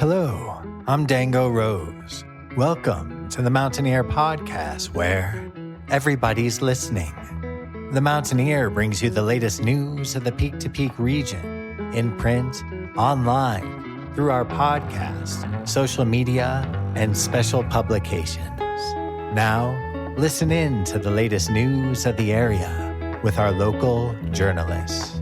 Hello, I'm Dango Rose. Welcome to the Mountaineer Podcast, where everybody's listening. The Mountaineer brings you the latest news of the Peak to Peak region, in print, online, through our podcast, social media, and special publications. Now, listen in to the latest news of the area with our local journalists.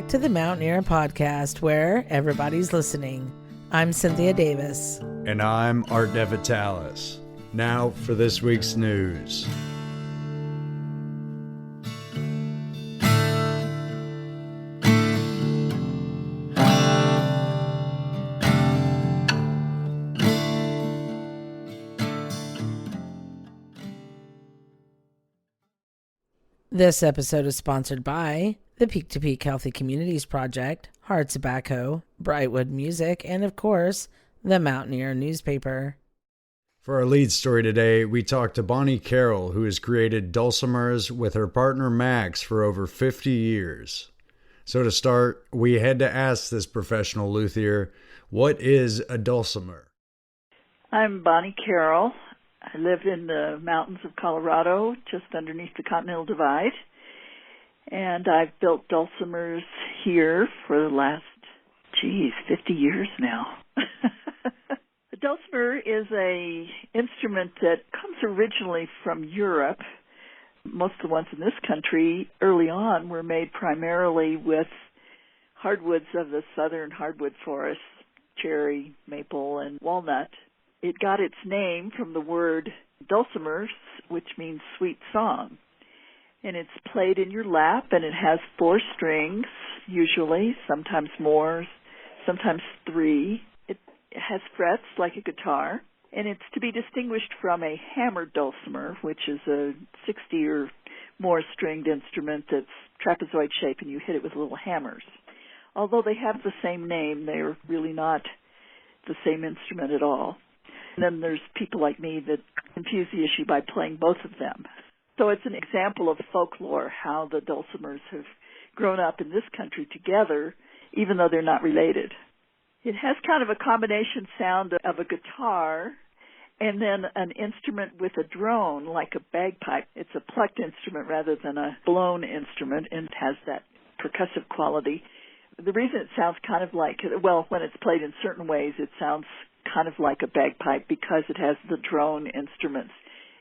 To the Mountaineer Podcast, where everybody's listening. I'm Cynthia Davis. And I'm Art DeVitalis. Now for this week's news. This episode is sponsored by the Peak to Peak Healthy Communities Project, Hardt Tobacco, Brightwood Music, and of course, the Mountaineer newspaper. For our lead story today, we talked to Bonnie Carroll, who has created Dulcimerist with her partner Max for over 50 years. So to start, we had to ask this professional luthier, what is a dulcimer? I'm Bonnie Carroll. I live in the mountains of Colorado, just underneath the Continental Divide. And I've built dulcimers here for the last, 50 years now. The dulcimer is a instrument that comes originally from Europe. Most of the ones in this country early on were made primarily with hardwoods of the southern hardwood forests, cherry, maple, and walnut. It got its name from the word dulcimer, which means sweet song. And it's played in your lap, and it has 4 strings, usually, sometimes more, sometimes 3. It has frets like a guitar, and it's to be distinguished from a hammered dulcimer, which is a 60 or more stringed instrument that's trapezoid shape, and you hit it with little hammers. Although they have the same name, they're really not the same instrument at all. And then there's people like me that confuse the issue by playing both of them. So it's an example of folklore, how the dulcimers have grown up in this country together, even though they're not related. It has kind of a combination sound of a guitar and then an instrument with a drone, like a bagpipe. It's a plucked instrument rather than a blown instrument, and it has that percussive quality. The reason it sounds kind of like, when it's played in certain ways, it sounds kind of like a bagpipe because it has the drone instruments.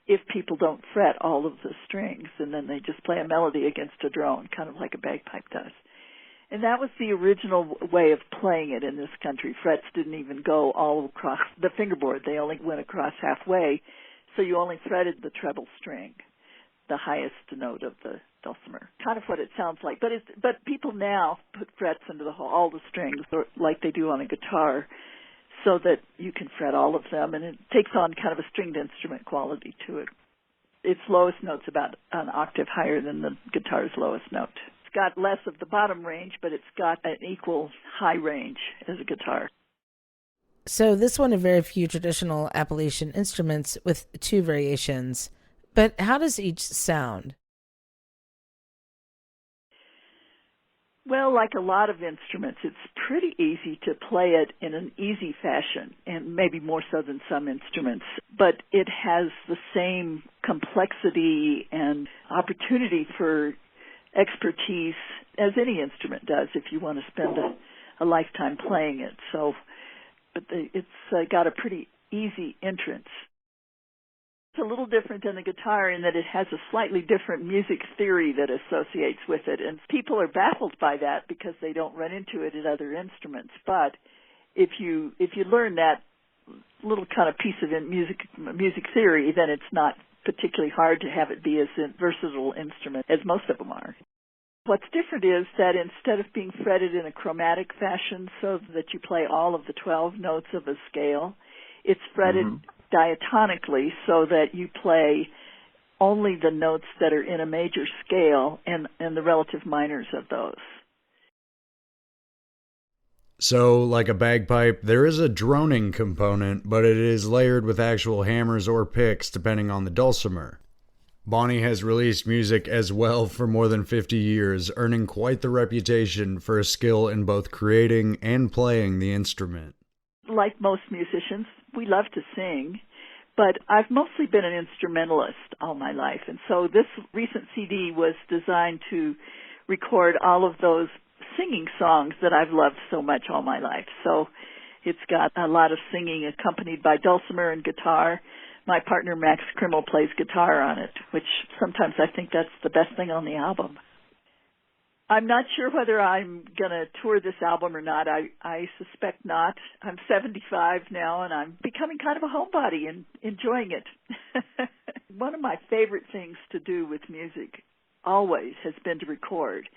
If people don't fret all of the strings, and then they just play a melody against a drone, kind of like a bagpipe does. And that was the original way of playing it in this country. Frets didn't even go all across the fingerboard. They only went across halfway, so you only fretted the treble string, the highest note of the dulcimer. Kind of what it sounds like. But people now put frets into all the strings, like they do on a guitar, so that you can fret all of them, and it takes on kind of a stringed instrument quality to it. Its lowest note's about an octave higher than the guitar's lowest note. It's got less of the bottom range, but it's got an equal high range as a guitar. So this one of very few traditional Appalachian instruments with 2 variations. But how does each sound? Well, like a lot of instruments, it's pretty easy to play it in an easy fashion, and maybe more so than some instruments. But it has the same complexity and opportunity for expertise as any instrument does if you want to spend a lifetime playing it. It's got a pretty easy entrance. It's a little different than the guitar in that it has a slightly different music theory that associates with it, and people are baffled by that because they don't run into it in other instruments. But if you learn that little kind of piece of music theory, then it's not particularly hard to have it be as a versatile instrument as most of them are. What's different is that instead of being fretted in a chromatic fashion so that you play all of the 12 notes of a scale, it's fretted diatonically so that you play only the notes that are in a major scale and the relative minors of those. So, like a bagpipe, there is a droning component, but it is layered with actual hammers or picks depending on the dulcimer. Bonnie has released music as well for more than 50 years, earning quite the reputation for a skill in both creating and playing the instrument. Like most musicians, we love to sing, but I've mostly been an instrumentalist all my life, and so this recent CD was designed to record all of those singing songs that I've loved so much all my life. So it's got a lot of singing accompanied by dulcimer and guitar. My partner Max Krimmel plays guitar on it, which sometimes I think that's the best thing on the album. I'm not sure whether I'm going to tour this album or not. I suspect not. I'm 75 now, and I'm becoming kind of a homebody and enjoying it. One of my favorite things to do with music always has been to record.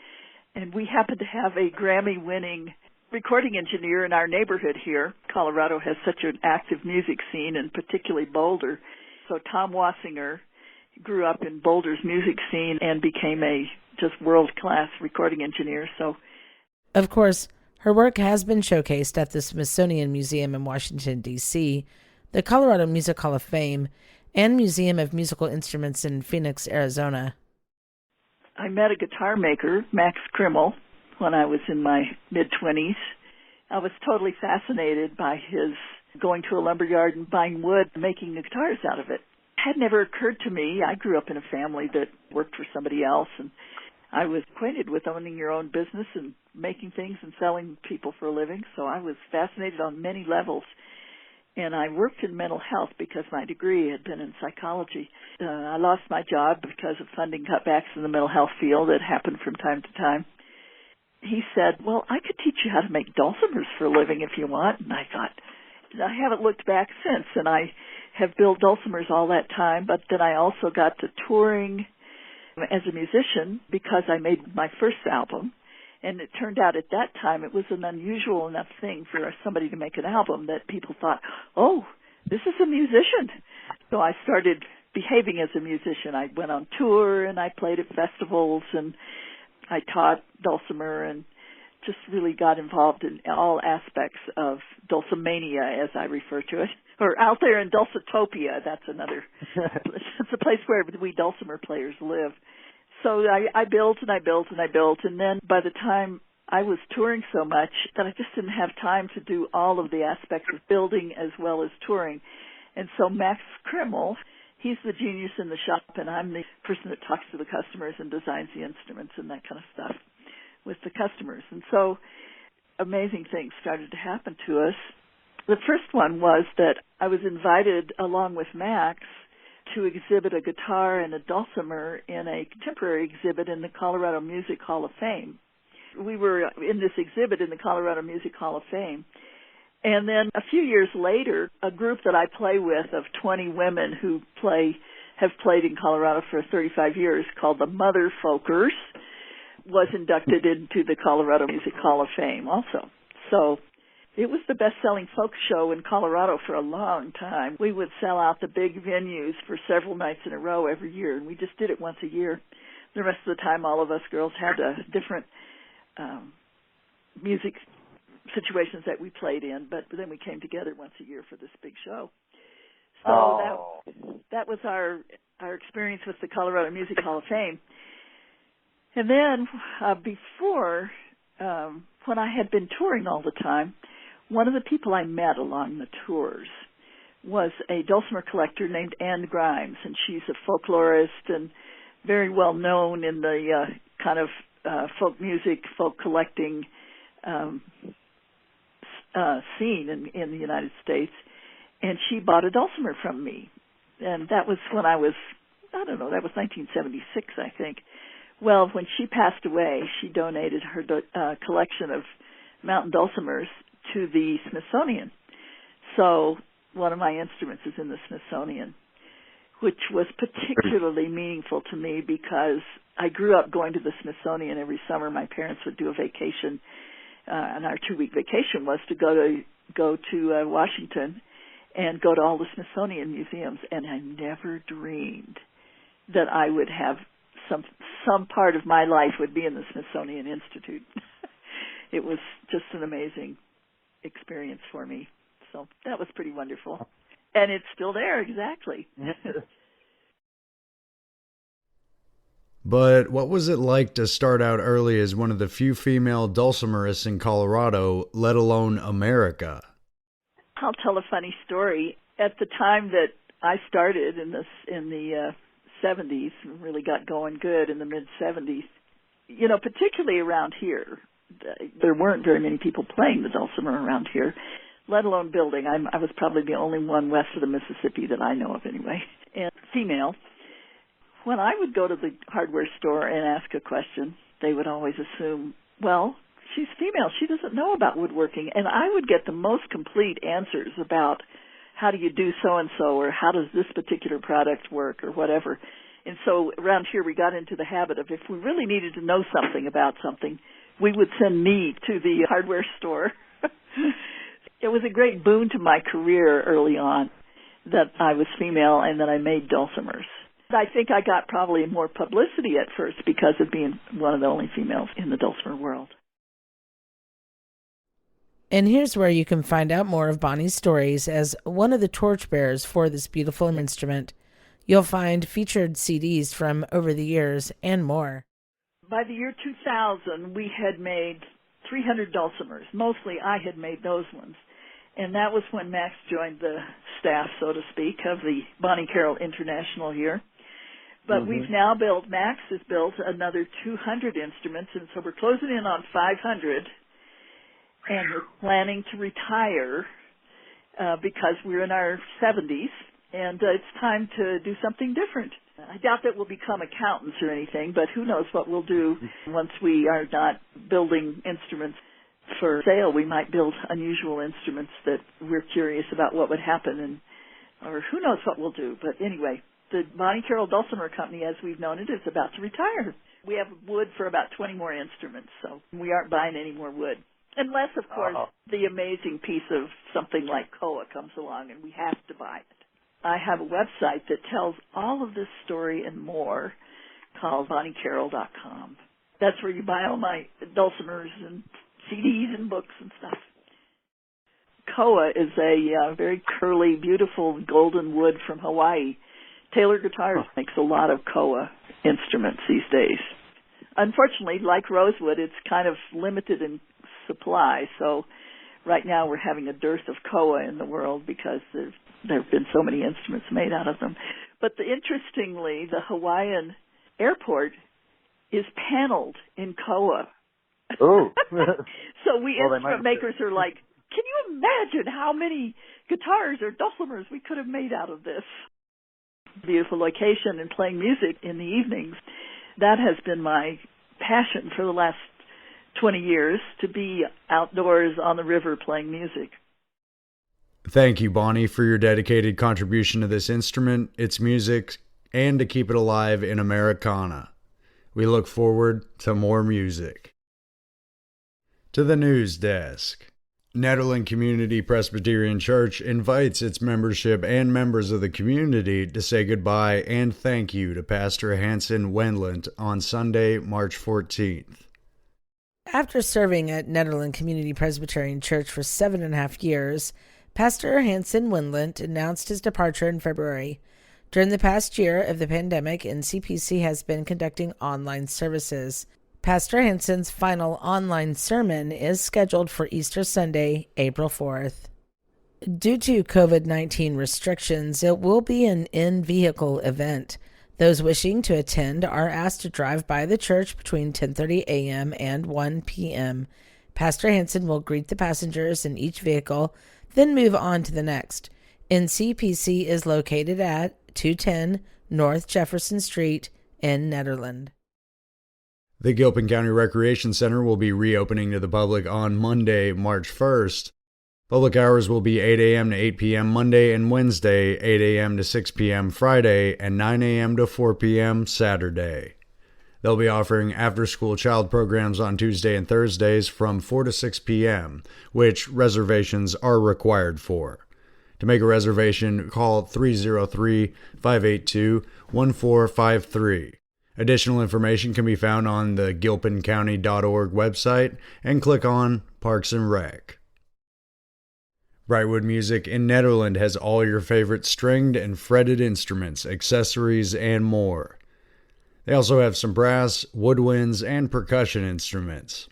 And we happen to have a Grammy-winning recording engineer in our neighborhood here. Colorado has such an active music scene, and particularly Boulder. So Tom Wassinger grew up in Boulder's music scene and became a just world-class recording engineer. So, of course, her work has been showcased at the Smithsonian Museum in Washington, D.C., the Colorado Music Hall of Fame, and Museum of Musical Instruments in Phoenix, Arizona. I met a guitar maker, Max Krimmel, when I was in my mid-20s. I was totally fascinated by his going to a lumberyard and buying wood and making the guitars out of it. It had never occurred to me. I grew up in a family that worked for somebody else, and I was acquainted with owning your own business and making things and selling people for a living, so I was fascinated on many levels. And I worked in mental health because my degree had been in psychology. I lost my job because of funding cutbacks in the mental health field that happened from time to time. He said, well, I could teach you how to make dulcimers for a living if you want. And I thought, I haven't looked back since, and I have built dulcimers all that time, but then I also got to touring as a musician because I made my first album. And it turned out at that time it was an unusual enough thing for somebody to make an album that people thought, oh, this is a musician. So I started behaving as a musician. I went on tour and I played at festivals and I taught dulcimer and just really got involved in all aspects of dulcimania, as I refer to it. Or out there in Dulcitopia, that's another, it's a place where we dulcimer players live. So I built and I built and I built, and then by the time I was touring so much that I just didn't have time to do all of the aspects of building as well as touring. And so Max Krimmel, he's the genius in the shop, and I'm the person that talks to the customers and designs the instruments and that kind of stuff with the customers. And so amazing things started to happen to us. The first one was that I was invited along with Max to exhibit a guitar and a dulcimer in a contemporary exhibit in the Colorado Music Hall of Fame. We were in this exhibit in the Colorado Music Hall of Fame. And then a few years later, a group that I play with of 20 women who have played in Colorado for 35 years called the Mother Folkers was inducted into the Colorado Music Hall of Fame also. So it was the best-selling folk show in Colorado for a long time. We would sell out the big venues for several nights in a row every year, and we just did it once a year. The rest of the time, all of us girls had different music situations that we played in, but then we came together once a year for this big show. So that was our experience with the Colorado Music Hall of Fame. And then before, when I had been touring all the time, one of the people I met along the tours was a dulcimer collector named Anne Grimes, and she's a folklorist and very well known in the kind of folk music, folk collecting scene in the United States. And she bought a dulcimer from me. And that was when I was, that was 1976, I think. Well, when she passed away, she donated her collection of mountain dulcimers to the Smithsonian. So one of my instruments is in the Smithsonian, which was particularly meaningful to me because I grew up going to the Smithsonian every summer. My parents would do a vacation, and our 2-week vacation was to go to Washington and go to all the Smithsonian museums, and I never dreamed that I would have some part of my life would be in the Smithsonian Institute. It was just an amazing experience for me. So that was pretty wonderful. And it's still there, exactly. But what was it like to start out early as one of the few female dulcimerists in Colorado, let alone America? I'll tell a funny story. At the time that I started in the 70s, really got going good in the mid-70s, particularly around here, there weren't very many people playing the dulcimer around here, let alone building. I was probably the only one west of the Mississippi that I know of anyway, and female. When I would go to the hardware store and ask a question, they would always assume, well, she's female, she doesn't know about woodworking. And I would get the most complete answers about how do you do so-and-so, or how does this particular product work, or whatever. And so around here we got into the habit of, if we really needed to know something about something, we would send me to the hardware store. It was a great boon to my career early on that I was female and that I made dulcimers. I think I got probably more publicity at first because of being one of the only females in the dulcimer world. And here's where you can find out more of Bonnie's stories as one of the torchbearers for this beautiful instrument. You'll find featured CDs from over the years and more. By the year 2000, we had made 300 dulcimers. Mostly I had made those ones. And that was when Max joined the staff, so to speak, of the Bonnie Carroll International here. But we've now Max has built another 200 instruments, and so we're closing in on 500, and we're planning to retire because we're in our 70s, and it's time to do something different. I doubt that we'll become accountants or anything, but who knows what we'll do once we are not building instruments for sale. We might build unusual instruments that we're curious about what would happen, or who knows what we'll do. But anyway, the Bonnie Carroll Dulcimer Company, as we've known it, is about to retire. We have wood for about 20 more instruments, so we aren't buying any more wood. Unless, of course, the amazing piece of something like Koa comes along and we have to buy it. I have a website that tells all of this story and more called BonnieCarroll.com. That's where you buy all my dulcimers and CDs and books and stuff. Koa is a very curly, beautiful golden wood from Hawaii. Taylor Guitars makes a lot of Koa instruments these days. Unfortunately, like rosewood, it's kind of limited in supply, so right now we're having a dearth of Koa in the world because there have been so many instruments made out of them. But interestingly, the Hawaiian airport is paneled in Koa. Oh. So instrument makers are like, can you imagine how many guitars or dulcimers we could have made out of this? Beautiful location and playing music in the evenings. That has been my passion for the last 20 years, to be outdoors on the river playing music. Thank you, Bonnie, for your dedicated contribution to this instrument, its music, and to keep it alive in Americana. We look forward to more music. To the news desk. Nederland Community Presbyterian Church invites its membership and members of the community to say goodbye and thank you to Pastor Hansen Wendlandt on Sunday, March 14th. After serving at Nederland Community Presbyterian Church for 7.5 years, Pastor Hansen Wendlandt announced his departure in February. During the past year of the pandemic, NCPC has been conducting online services. Pastor Hansen's final online sermon is scheduled for Easter Sunday, April 4th. Due to COVID-19 restrictions, it will be an in-vehicle event. Those wishing to attend are asked to drive by the church between 10:30 a.m. and 1 p.m. Pastor Hansen will greet the passengers in each vehicle, then move on to the next. NCPC is located at 210 North Jefferson Street in Nederland. The Gilpin County Recreation Center will be reopening to the public on Monday, March 1st. Public hours will be 8 a.m. to 8 p.m. Monday and Wednesday, 8 a.m. to 6 p.m. Friday, and 9 a.m. to 4 p.m. Saturday. They'll be offering after-school child programs on Tuesday and Thursdays from 4 to 6 p.m., which reservations are required for. To make a reservation, call 303-582-1453. Additional information can be found on the gilpincounty.org website and click on Parks and Rec. Brightwood Music in Nederland has all your favorite stringed and fretted instruments, accessories, and more. They also have some brass, woodwinds, and percussion instruments.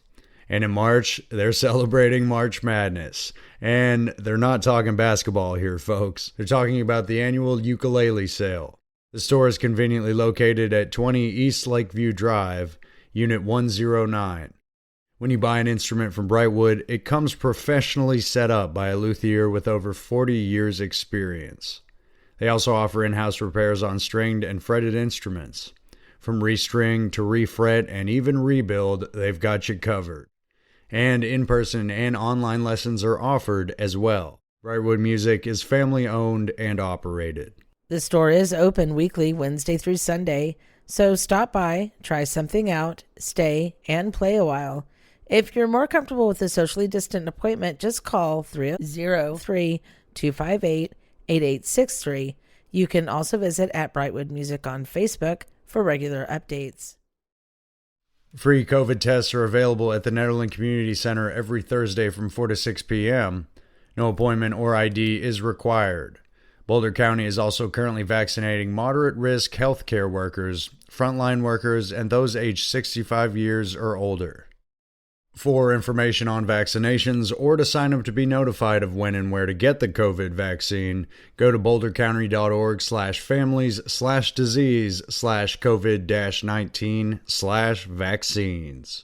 And in March, they're celebrating March Madness. And they're not talking basketball here, folks. They're talking about the annual ukulele sale. The store is conveniently located at 20 East Lakeview Drive, Unit 109. When you buy an instrument from Brightwood, it comes professionally set up by a luthier with over 40 years' experience. They also offer in-house repairs on stringed and fretted instruments. From restring to refret and even rebuild, they've got you covered. And in-person and online lessons are offered as well. Brightwood Music is family-owned and operated. The store is open weekly, Wednesday through Sunday, so stop by, try something out, stay, and play a while. If you're more comfortable with a socially distant appointment, just call 303-258-8863. You can also visit at Brightwood Music on Facebook for regular updates. Free COVID tests are available at the Nederland Community Center every Thursday from 4 to 6 p.m. No appointment or ID is required. Boulder County is also currently vaccinating moderate-risk healthcare workers, frontline workers, and those aged 65 years or older. For information on vaccinations or to sign up to be notified of when and where to get the COVID vaccine, go to bouldercounty.org/families/disease/COVID-19/vaccines.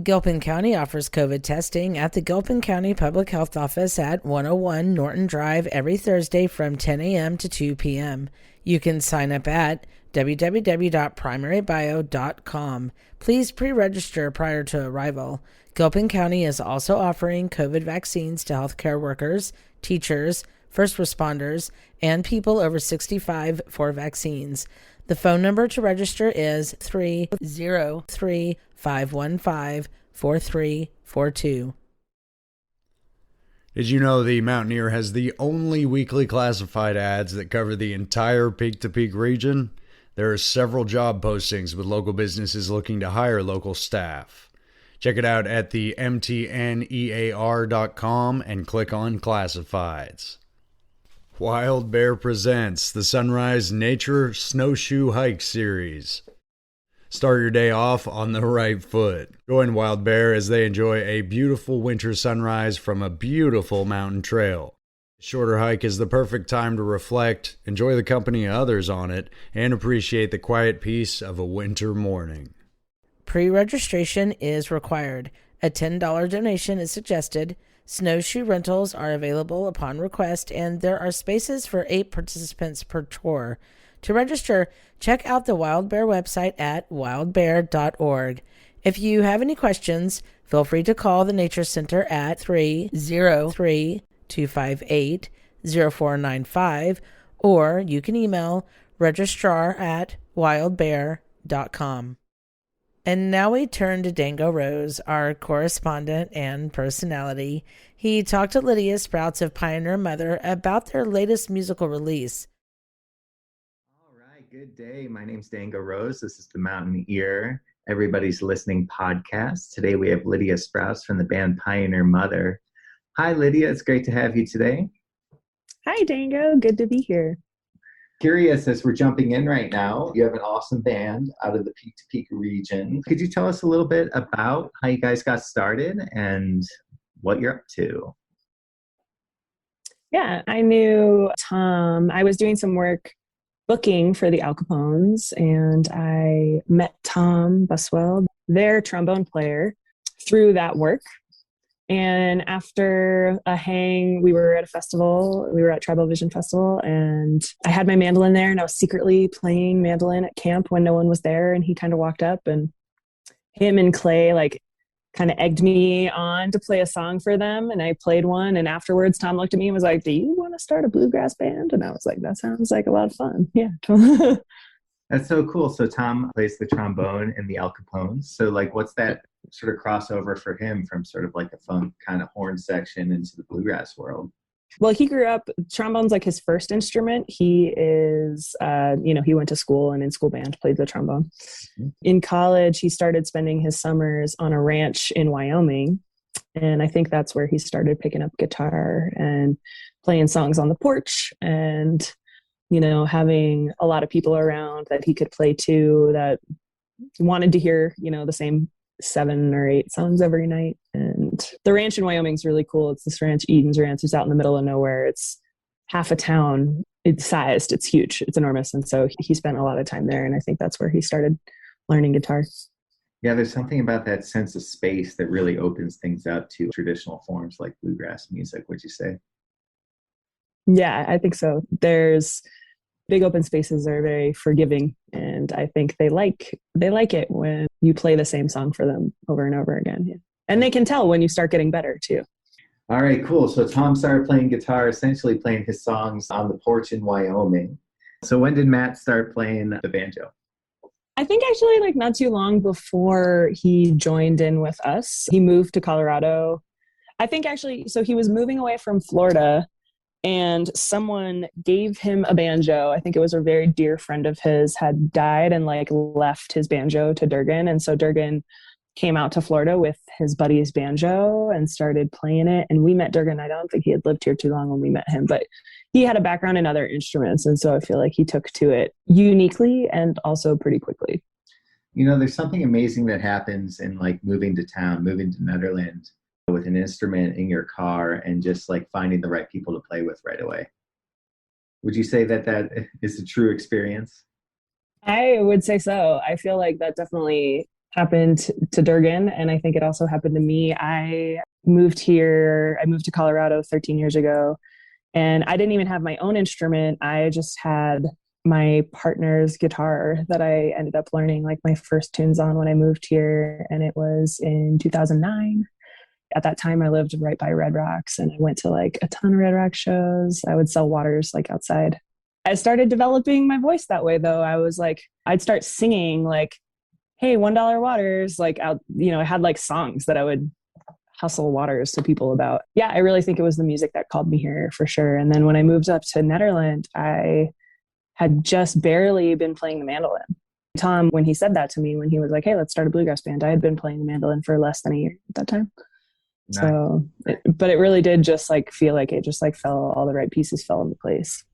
Gilpin County offers COVID testing at the Gilpin County Public Health Office at 101 Norton Drive every Thursday from 10 a.m. to 2 p.m. You can sign up at www.primarybio.com. Please pre-register prior to arrival. Gilpin County is also offering COVID vaccines to healthcare workers, teachers, first responders, and people over 65 for vaccines. The phone number to register is 303-515-4342. Did you know the Mountaineer has the only weekly classified ads that cover the entire peak-to-peak region? There are several job postings with local businesses looking to hire local staff. Check it out at the mtnear.com and click on Classifieds. Wild Bear presents the Sunrise Nature Snowshoe Hike Series. Start your day off on the right foot. Join Wild Bear as they enjoy a beautiful winter sunrise from a beautiful mountain trail. A shorter hike is the perfect time to reflect, enjoy the company of others on it, and appreciate the quiet peace of a winter morning. Pre-registration is required. A $10 donation is suggested. Snowshoe rentals are available upon request, and there are spaces for 8 participants per tour. To register, check out the Wild Bear website at wildbear.org. If you have any questions, feel free to call the Nature Center at 303-258-0495, or you can email registrar@wildbear.com. And now we turn to Dango Rose, our correspondent and personality. He talked to Lydia Sprouts of Pioneer Mother about their latest musical release. All right, good day. My name's Dango Rose. This is the Mountain Ear, everybody's listening podcast. Today we have Lydia Sprouts from the band Pioneer Mother. Hi, Lydia. It's great to have you today. Hi, Dango. Good to be here. Curious, as we're jumping in right now, you have an awesome band out of the Peak to Peak region. Could you tell us a little bit about how you guys got started and what you're up to? Yeah, I knew Tom. I was doing some work booking for the Al Capones, and I met Tom Buswell, their trombone player, through that work. And after a hang, we were at a festival. We were at Tribal Vision Festival, and I had my mandolin there, and I was secretly playing mandolin at camp when no one was there. And he kind of walked up, and him and Clay kind of egged me on to play a song for them. And I played one. And afterwards, Tom looked at me and was like, "Do you want to start a bluegrass band?" And I was like, "That sounds like a lot of fun." Yeah. That's so cool. So Tom plays the trombone in the Al Capones. So what's that sort of crossover for him from sort of like a funk kind of horn section into the bluegrass world? Well, he grew up, trombone's like his first instrument. He is, he went to school and in school band played the trombone. In college, he started spending his summers on a ranch in Wyoming. And I think that's where he started picking up guitar and playing songs on the porch and, having a lot of people around that he could play to that wanted to hear, the same 7 or 8 songs every night. And the ranch in Wyoming is really cool. It's this ranch, Eden's Ranch. It's out in the middle of nowhere. It's half a town. It's sized. It's huge. It's enormous. And so he spent a lot of time there. And I think that's where he started learning guitar. Yeah, there's something about that sense of space that really opens things up to traditional forms like bluegrass music, would you say? Yeah, I think so. There's big open spaces are very forgiving, and I think they like it when you play the same song for them over and over again. Yeah. And they can tell when you start getting better too. All right, cool. So Tom started playing guitar, essentially playing his songs on the porch in Wyoming. So when did Matt start playing the banjo? I think actually like not too long before he joined in with us. He moved to Colorado. I think actually, so he was moving away from Florida and someone gave him a banjo. I think it was a very dear friend of his had died and like left his banjo to Durgan. And so Durgan came out to Florida with his buddy's banjo and started playing it. And we met Durgan. I don't think he had lived here too long when we met him, but he had a background in other instruments. And so I feel like he took to it uniquely and also pretty quickly. There's something amazing that happens in like moving to town, moving to Nederland with an instrument in your car and just like finding the right people to play with right away. Would you say that is a true experience? I would say so. I feel like that definitely happened to Durgan. And I think it also happened to me. I moved to Colorado 13 years ago, and I didn't even have my own instrument. I just had my partner's guitar that I ended up learning like my first tunes on when I moved here. And it was in 2009. At that time, I lived right by Red Rocks and I went to like a ton of Red Rock shows. I would sell waters like outside. I started developing my voice that way though. I was like, I'd start singing like, hey, $1 waters, like out, I had like songs that I would hustle waters to people about. Yeah, I really think it was the music that called me here for sure. And then when I moved up to Nederland, I had just barely been playing the mandolin. Tom, when he said that to me, when he was like, hey, let's start a bluegrass band, I had been playing the mandolin for less than a year at that time. Nice. So, but it really did just like feel like it just like all the right pieces fell into place.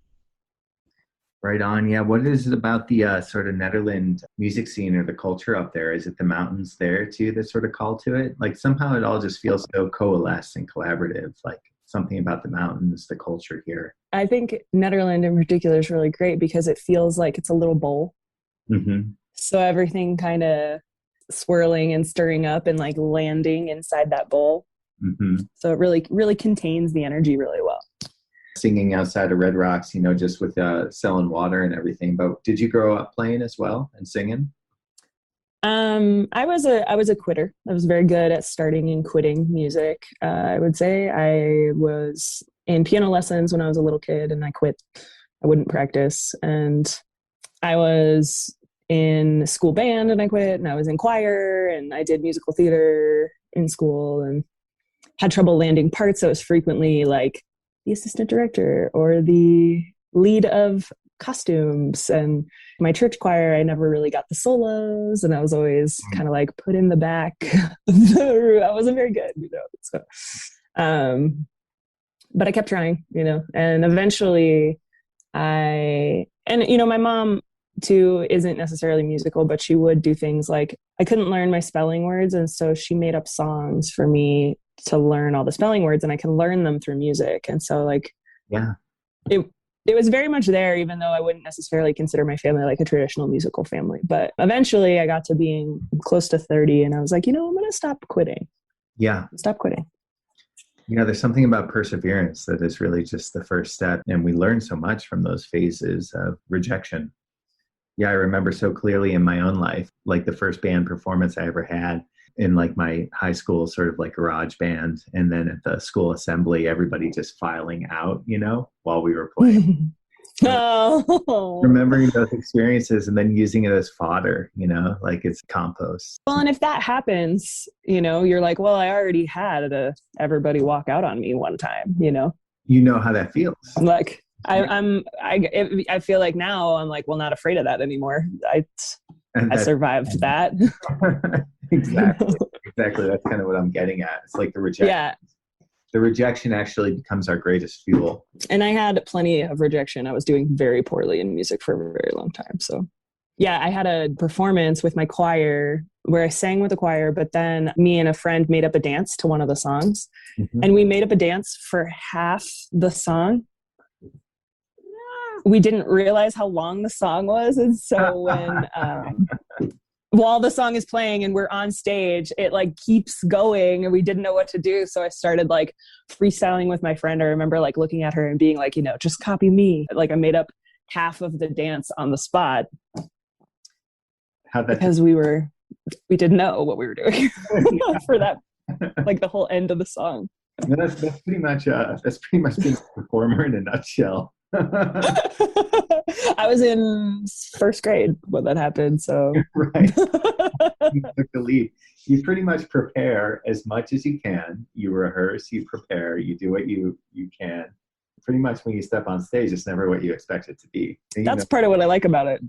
Right on. Yeah. What is it about the sort of Nederland music scene or the culture up there? Is it the mountains there too that sort of call to it? Like somehow it all just feels so coalesced and collaborative, like something about the mountains, the culture here. I think Nederland in particular is really great because it feels like it's a little bowl. Mm-hmm. So everything kind of swirling and stirring up and like landing inside that bowl. Mm-hmm. So it really, really contains the energy really well. Singing outside of Red Rocks, just with selling water and everything. But did you grow up playing as well and singing? I was a quitter. I was very good at starting and quitting music. I would say I was in piano lessons when I was a little kid and I quit. I wouldn't practice. And I was in school band and I quit, and I was in choir and I did musical theater in school and had trouble landing parts. So it was frequently like the assistant director or the lead of costumes. And my church choir, I never really got the solos, and I was always kind of like put in the back. I wasn't very good, So, but I kept trying, and eventually my mom too isn't necessarily musical, but she would do things like I couldn't learn my spelling words, and so she made up songs for me to learn all the spelling words, and I can learn them through music. And so like, yeah, it was very much there, even though I wouldn't necessarily consider my family like a traditional musical family. But eventually I got to being close to 30 and I was like, I'm going to stop quitting. Yeah. Stop quitting. There's something about perseverance that is really just the first step. And we learn so much from those phases of rejection. Yeah, I remember so clearly in my own life, like the first band performance I ever had in like my high school sort of like garage band. And then at the school assembly, everybody just filing out, while we were playing. Remembering those experiences and then using it as fodder, like it's compost. Well, and if that happens, you're like, well, I already had everybody walk out on me one time, You know how that feels. Like I feel like now I'm like, well, not afraid of that anymore. I survived that. Exactly. That's kind of what I'm getting at. It's like the rejection. Yeah. The rejection actually becomes our greatest fuel. And I had plenty of rejection. I was doing very poorly in music for a very long time. So yeah, I had a performance with my choir where I sang with the choir, but then me and a friend made up a dance to one of the songs. Mm-hmm. And we made up a dance for half the song. We didn't realize how long the song was. And so when, while the song is playing and we're on stage, it like keeps going and we didn't know what to do. So I started like freestyling with my friend. I remember like looking at her and being like, just copy me. Like I made up half of the dance on the spot. Because we didn't know what we were doing for that, like the whole end of the song. That's pretty much being a performer in a nutshell. I was in first grade when that happened, so right. You took the lead. You pretty much prepare as much as you can. You rehearse, you prepare, you do what you can. Pretty much when you step on stage, it's never what you expect it to be. And, that's part of what I like about it.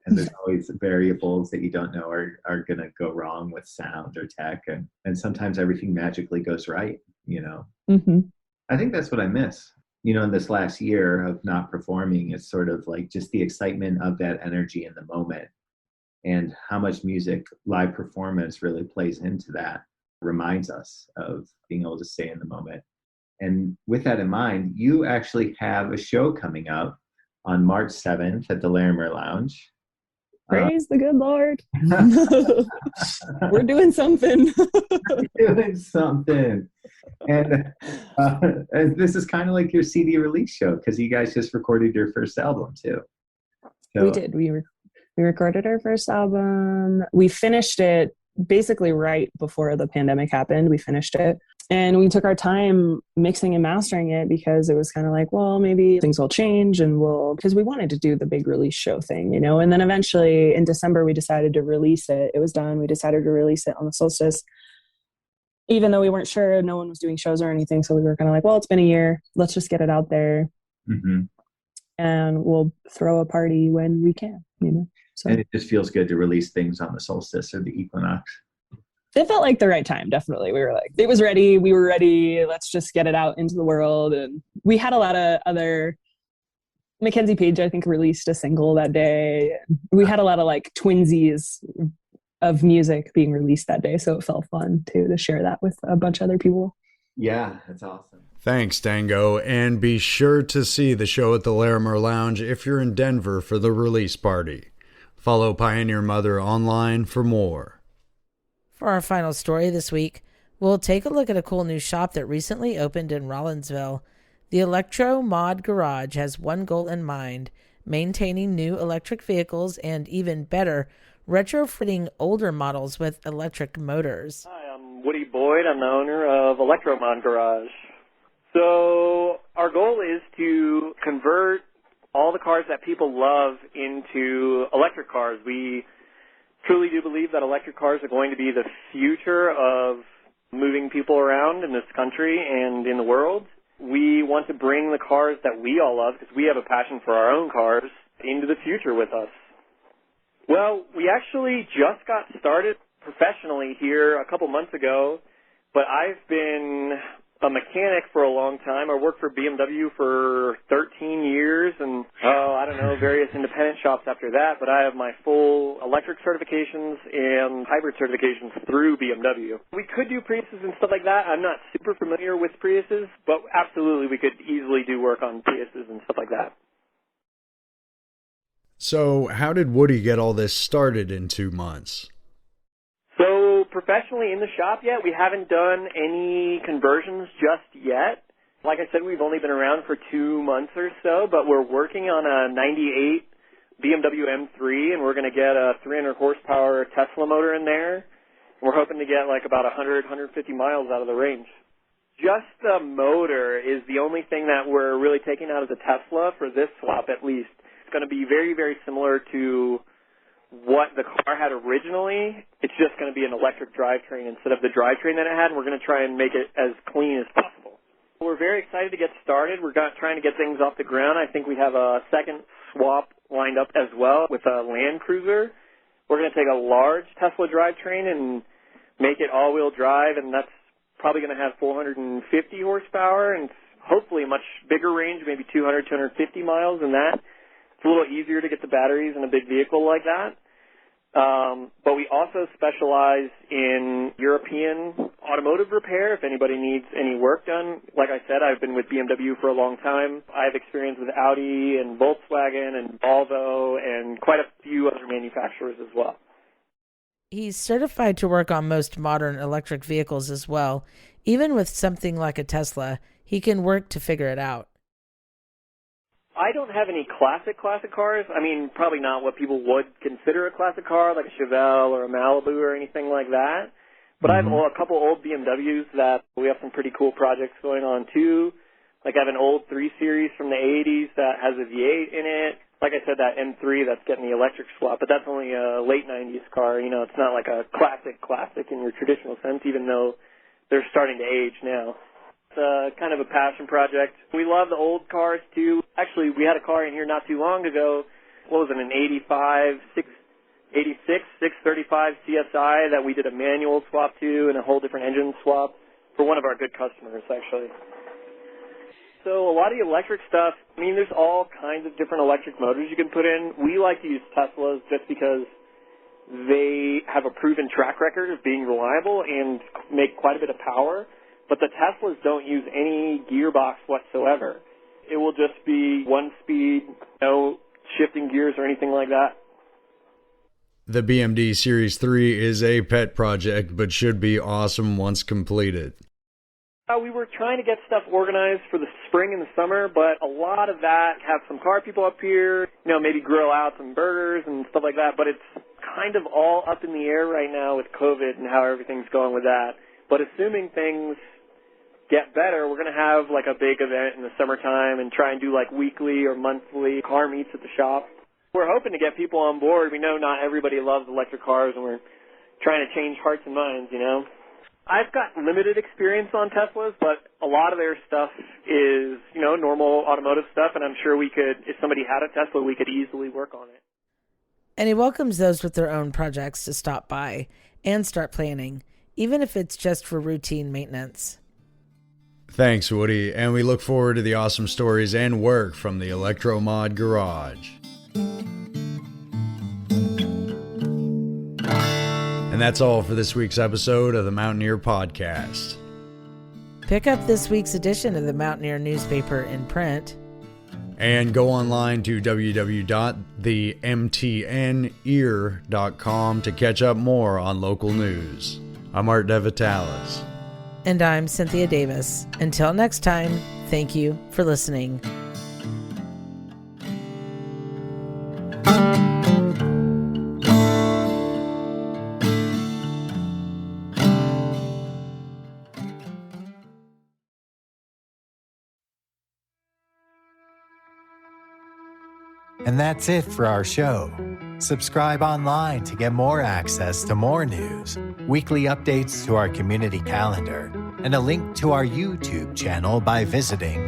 And there's always variables that you don't know are going to go wrong with sound or tech. And sometimes everything magically goes right, Mm-hmm. I think that's what I miss. In this last year of not performing, it's sort of like just the excitement of that energy in the moment and how much music, live performance really plays into that, reminds us of being able to stay in the moment. And with that in mind, you actually have a show coming up on March 7th at the Larimer Lounge. Praise the good Lord. We're doing something. And this is kind of like your CD release show because you guys just recorded your first album too. So. We did. We recorded our first album. We finished it basically right before the pandemic happened. We finished it. And we took our time mixing and mastering it because it was kind of like, well, maybe things will change and because we wanted to do the big release show thing, And then eventually in December, we decided to release it. It was done. We decided to release it on the solstice, even though we weren't sure, no one was doing shows or anything. So we were kind of like, well, it's been a year. Let's just get it out there. Mm-hmm. And we'll throw a party when we can, So. And it just feels good to release things on the solstice or the equinox. It felt like the right time, definitely. We were like, it was ready. We were ready. Let's just get it out into the world. And we had a lot of other, Mackenzie Page, I think, released a single that day. We had a lot of like twinsies of music being released that day. So it felt fun to share that with a bunch of other people. Yeah, that's awesome. Thanks, Dango. And be sure to see the show at the Larimer Lounge if you're in Denver for the release party. Follow Pioneer Mother online for more. For our final story this week, we'll take a look at a cool new shop that recently opened in Rollinsville. The Electro Mod Garage has one goal in mind: maintaining new electric vehicles and, even better, retrofitting older models with electric motors. Hi, I'm Woody Boyd. I'm the owner of Electro Mod Garage. So our goal is to convert all the cars that people love into electric cars. We truly do believe that electric cars are going to be the future of moving people around in this country and in the world. We want to bring the cars that we all love, because we have a passion for our own cars, into the future with us. Well, we actually just got started professionally here a couple months ago, but I've been a mechanic for a long time. I worked for BMW for 13 years and, various independent shops after that, but I have my full electric certifications and hybrid certifications through BMW. We could do Priuses and stuff like that. I'm not super familiar with Priuses, but absolutely we could easily do work on Priuses and stuff like that. So how did Woody get all this started in 2 months? So professionally in the shop yet, we haven't done any conversions just yet. Like I said, we've only been around for 2 months or so, but we're working on a 98 BMW M3, and we're going to get a 300 horsepower Tesla motor in there. We're hoping to get like about 100, 150 miles out of the range. Just the motor is the only thing that we're really taking out of the Tesla for this swap at least. It's going to be very, very similar to what the car had originally. It's just going to be an electric drivetrain instead of the drivetrain that it had, and we're going to try and make it as clean as possible. We're very excited to get started. We're trying to get things off the ground. I think we have a second swap lined up as well with a Land Cruiser. We're going to take a large Tesla drivetrain and make it all-wheel drive, and that's probably going to have 450 horsepower and hopefully a much bigger range, maybe 200, 250 miles than that. It's a little easier to get the batteries in a big vehicle like that. But we also specialize in European automotive repair if anybody needs any work done. Like I said, I've been with BMW for a long time. I have experience with Audi and Volkswagen and Volvo and quite a few other manufacturers as well. He's certified to work on most modern electric vehicles as well. Even with something like a Tesla, he can work to figure it out. I don't have any classic cars. I mean, probably not what people would consider a classic car, like a Chevelle or a Malibu or anything like that. But I have a couple old BMWs that we have some pretty cool projects going on too. Like I have an old 3 Series from the 80s that has a V8 in it. Like I said, that M3 that's getting the electric swap, but that's only a late 90s car. You know, it's not like a classic in your traditional sense, even though they're starting to age now. It's kind of a passion project. We love the old cars, too. Actually, we had a car in here not too long ago. What was it, an 86, 635 CSI that we did a manual swap to and a whole different engine swap for one of our good customers, actually. So a lot of the electric stuff, I mean, there's all kinds of different electric motors you can put in. We like to use Teslas just because they have a proven track record of being reliable and make quite a bit of power. But the Teslas don't use any gearbox whatsoever. It will just be one speed, no shifting gears or anything like that. The BMD Series 3 is a pet project, but should be awesome once completed. We were trying to get stuff organized for the spring and the summer, but a lot of that, have some car people up here, you know, maybe grill out some burgers and stuff like that, but it's kind of all up in the air right now with COVID and how everything's going with that. But assuming things get better, we're going to have like a big event in the summertime and try and do like weekly or monthly car meets at the shop. We're hoping to get people on board. We know not everybody loves electric cars, and we're trying to change hearts and minds, you know. I've got limited experience on Teslas, but a lot of their stuff is, you know, normal automotive stuff, and I'm sure we could, if somebody had a Tesla, we could easily work on it. And he welcomes those with their own projects to stop by and start planning, even if it's just for routine maintenance. Thanks, Woody, and we look forward to the awesome stories and work from the Electro Mod Garage. And that's all for this week's episode of the Mountaineer Podcast. Pick up this week's edition of the Mountaineer newspaper in print. And go online to www.themtnear.com to catch up more on local news. I'm Art DeVitalis. And I'm Cynthia Davis. Until next time, thank you for listening. And that's it for our show. Subscribe online to get more access to more news, weekly updates to our community calendar, and a link to our YouTube channel by visiting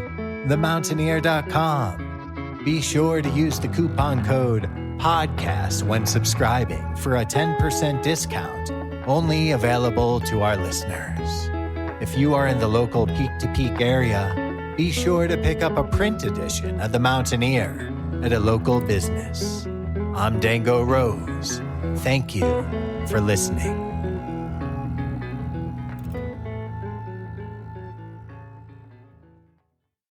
themountaineer.com. Be sure to use the coupon code PODCAST when subscribing for a 10% discount, only available to our listeners. If you are in the local Peak-to-Peak area, be sure to pick up a print edition of The Mountaineer at a local business. I'm Dango Rose. Thank you for listening.